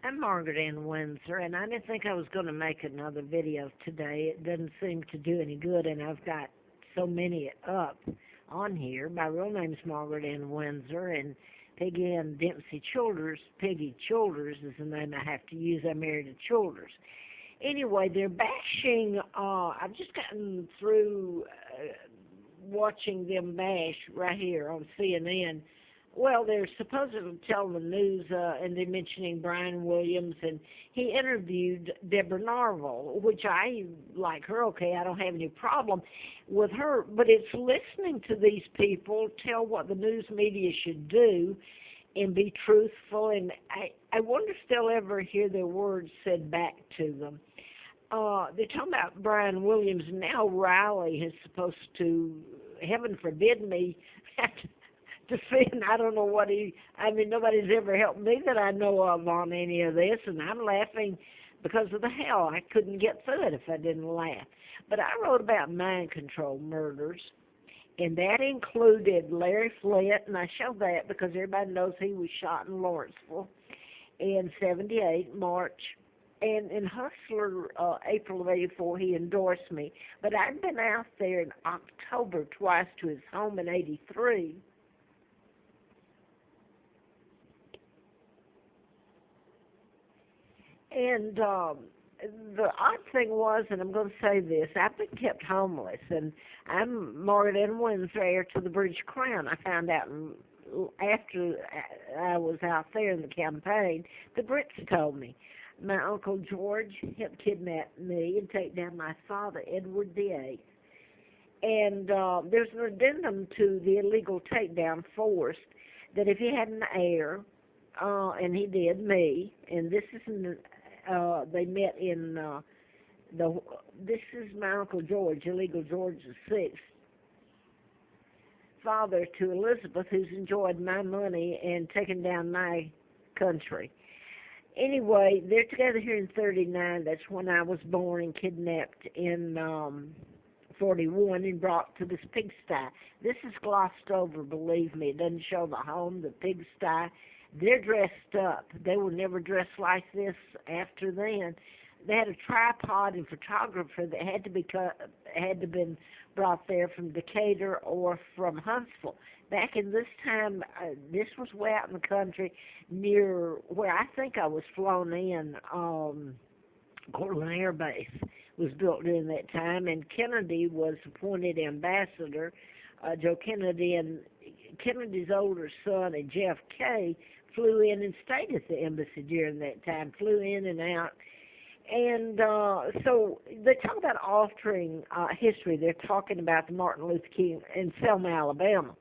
I'm Margaret Ann Windsor, and I didn't think I was going to make another video today. It doesn't seem to do any good, and I've got so many up on here. My real name is Margaret Ann Windsor, and Peggy Ann Dempsey Childers, Peggy Childers is the name I have to use. I'm married to Childers. Anyway, they're bashing, I've just gotten through watching them bash right here on CNN. Well, they're supposedly telling the news, and they're mentioning Brian Williams, and he interviewed Deborah Narville, which I like her, okay, I don't have any problem with her, but it's listening to these people tell what the news media should do and be truthful, and I wonder if they'll ever hear their words said back to them. They're talking about Brian Williams, and now Riley is supposed to, heaven forbid me, defend. I don't know what nobody's ever helped me that I know of on any of this, and I'm laughing because of the hell. I couldn't get through it if I didn't laugh. But I wrote about mind control murders, and that included Larry Flint, and I show that because everybody knows he was shot in Lawrenceville in 78, March. And in Hustler, April of 84, he endorsed me. But I'd been out there in October twice to his home in 83. And the odd thing was, and I'm going to say this, I've been kept homeless, and I'm Margaret Ann Windsor, heir to the British Crown. I found out after I was out there in the campaign, the Brits told me. My Uncle George helped kidnap me and take down my father, Edward VIII. And there's an addendum to the illegal takedown force that if he had an heir, and he did, me, and this is they met in this is my Uncle George, illegal George VI, father to Elizabeth, who's enjoyed my money and taken down my country. Anyway, they're together here in 39. That's when I was born and kidnapped in 41 and brought to this pigsty. This is glossed over, believe me. It doesn't show the home, the pigsty. They're dressed up. They were never dressed like this after then. They had a tripod and photographer that had to been brought there from Decatur or from Huntsville. Back in this time, this was way out in the country near where I think I was flown in. Cortland Air Base was built during that time, and Kennedy was appointed ambassador. Joe Kennedy and Kennedy's older son and JFK flew in and stayed at the embassy during that time, flew in and out. And so they talk about altering history. They're talking about the Martin Luther King in Selma, Alabama.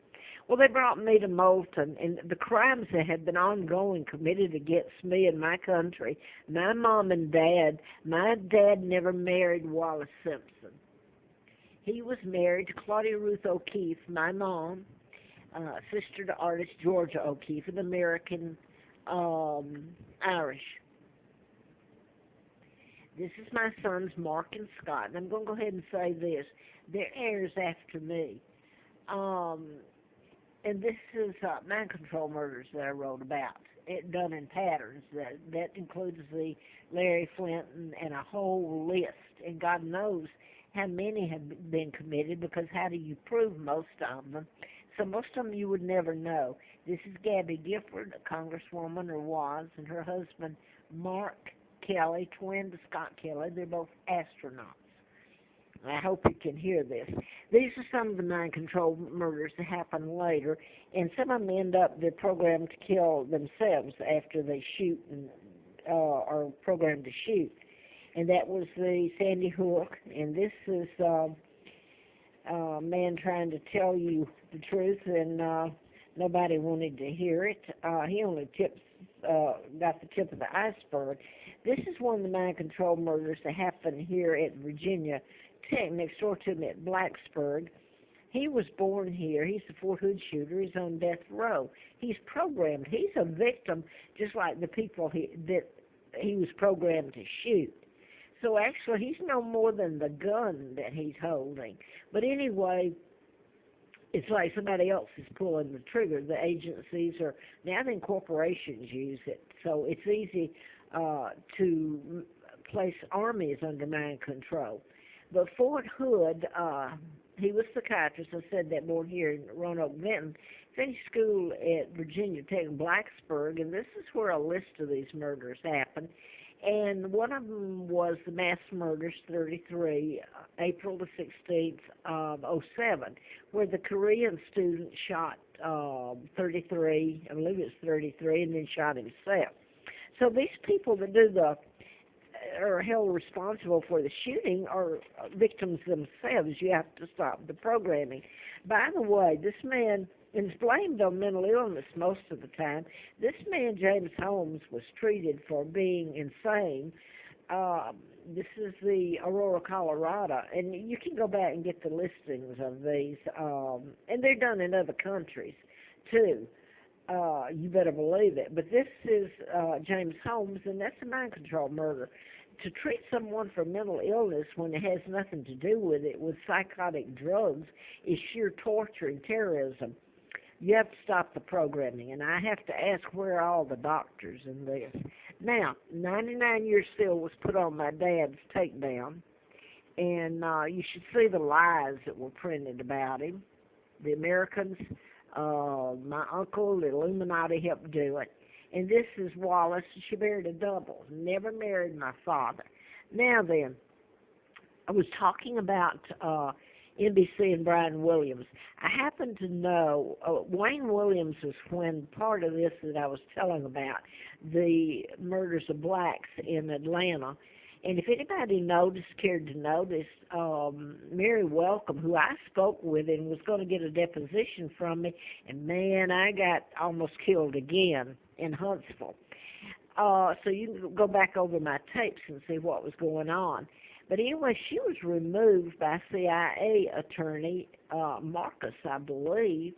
Well, they brought me to Moulton, and the crimes that had been ongoing committed against me and my country, my mom and dad. My dad never married Wallace Simpson. He was married to Claudia Ruth O'Keefe, my mom, sister to artist Georgia O'Keefe, an American Irish. This is my sons, Mark and Scott, and I'm going to go ahead and say this. They're heirs after me. And this is mind control murders that I wrote about, done in patterns. That includes the Larry Flint and a whole list. And God knows how many have been committed, because how do you prove most of them? So most of them you would never know. This is Gabby Gifford, a congresswoman, or was, and her husband, Mark Kelly, twin to Scott Kelly. They're both astronauts. I hope you can hear this. These are some of the mind control murders that happen later, and some of them end up, they're programmed to kill themselves after they shoot and are programmed to shoot. And that was the Sandy Hook, and this is a man trying to tell you the truth, and nobody wanted to hear it. He only got the tip of the iceberg. This is one of the mind control murders that happened here at Virginia Tech, next door to me at Blacksburg. He was born here. He's the Fort Hood shooter. He's on death row. He's programmed. He's a victim, just like the people that he was programmed to shoot. So actually, he's no more than the gun that he's holding. But anyway, it's like somebody else is pulling the trigger. The agencies or now then corporations use it, so it's easy to place armies under mind control. But Fort Hood, he was a psychiatrist. I said that more here in Roanoke, Benton. Finished school at Virginia Tech in Blacksburg, and this is where a list of these murders happened. And one of them was the mass murders, 33, April the 16th of '07, where the Korean student shot 33, I believe it's 33, and then shot himself. So these people that do the are held responsible for the shooting are victims themselves. You have to stop the programming. By the way, this man is blamed on mental illness most of the time. This man, James Holmes, was treated for being insane. This is the Aurora, Colorado, and you can go back and get the listings of these, and they're done in other countries, too. You better believe it. But this is James Holmes, and that's a mind control murder. To treat someone for mental illness when it has nothing to do with it, with psychotic drugs, is sheer torture and terrorism. You have to stop the programming, and I have to ask where are all the doctors in this. Now, 99 years still was put on my dad's takedown, and you should see the lies that were printed about him. The Americans, my uncle, the Illuminati helped do it. And this is Wallace. She married a double. Never married my father. Now then, I was talking about NBC and Brian Williams. I happen to know Wayne Williams was when part of this that I was telling about, the murders of blacks in Atlanta. And if anybody cared to notice, Mary Welcome, who I spoke with and was going to get a deposition from me, and man, I got almost killed again in Huntsville. So you can go back over my tapes and see what was going on. But anyway, she was removed by CIA attorney, Marcus, I believe,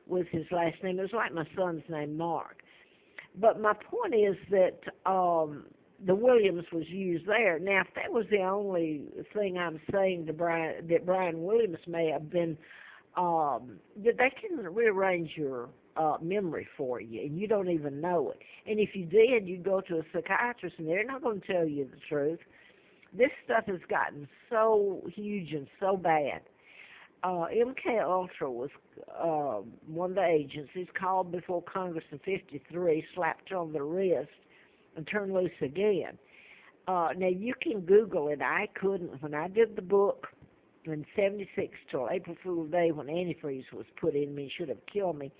was his last name. It was like my son's name, Mark. But my point is that the Williams was used there. Now, if that was the only thing I'm saying to Brian, that Brian Williams may have been, they can rearrange your memory for you, and you don't even know it. And if you did, you'd go to a psychiatrist, and they're not going to tell you the truth. This stuff has gotten so huge and so bad. MK Ultra was one of the agencies called before Congress in '53, slapped her on the wrist, and turned loose again. Now, you can Google it. I couldn't. When I did the book in '76 till April Fool's Day, when antifreeze was put in me, should have killed me,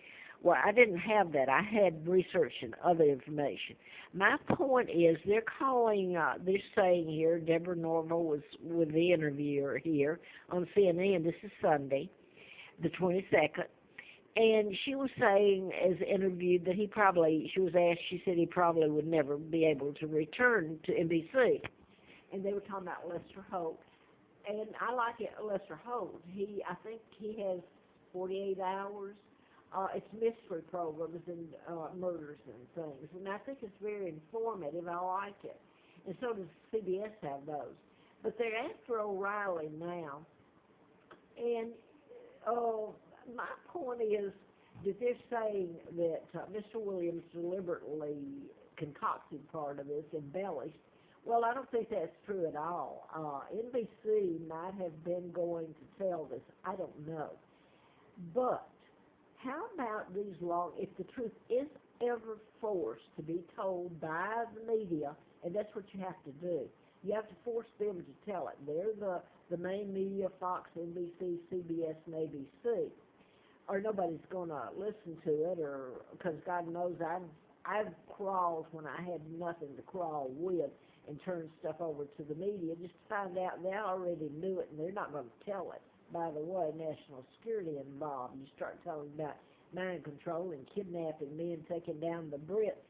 well, I didn't have that. I had research and other information. My point is they're saying here, Deborah Norville was with the interviewer here on CNN. This is Sunday, the 22nd. And she was saying, as interviewed, that she was asked, she said he probably would never be able to return to NBC. And they were talking about Lester Holt. And I like it, Lester Holt. I think he has 48 hours. It's mystery programs and murders and things. And I think it's very informative. I like it. And so does CBS have those. But they're after O'Reilly now. And my point is that they're saying that Mr. Williams deliberately concocted part of this, embellished. Well, I don't think that's true at all. NBC might have been going to tell this. I don't know. But how about these if the truth is ever forced to be told by the media, and that's what you have to do. You have to force them to tell it. They're the main media, Fox, NBC, CBS, and ABC. Or nobody's going to listen to it, or because God knows I've crawled when I had nothing to crawl with and turned stuff over to the media just to find out they already knew it and they're not going to tell it. By the way, national security involved. You start talking about mind control and kidnapping men, taking down the Brits,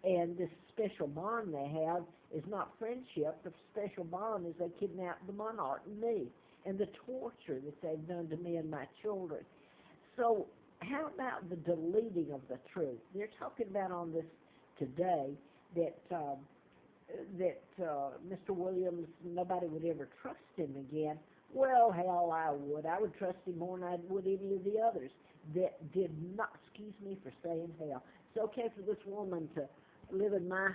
and this special bond they have is not friendship. The special bond is they kidnapped the monarch and me, and the torture that they've done to me and my children. So how about the deleting of the truth? They're talking about on this today that Mr. Williams, nobody would ever trust him again. Well, hell, I would. I would trust him more than I would any of the others that did not, excuse me for saying hell. It's okay for this woman to live in my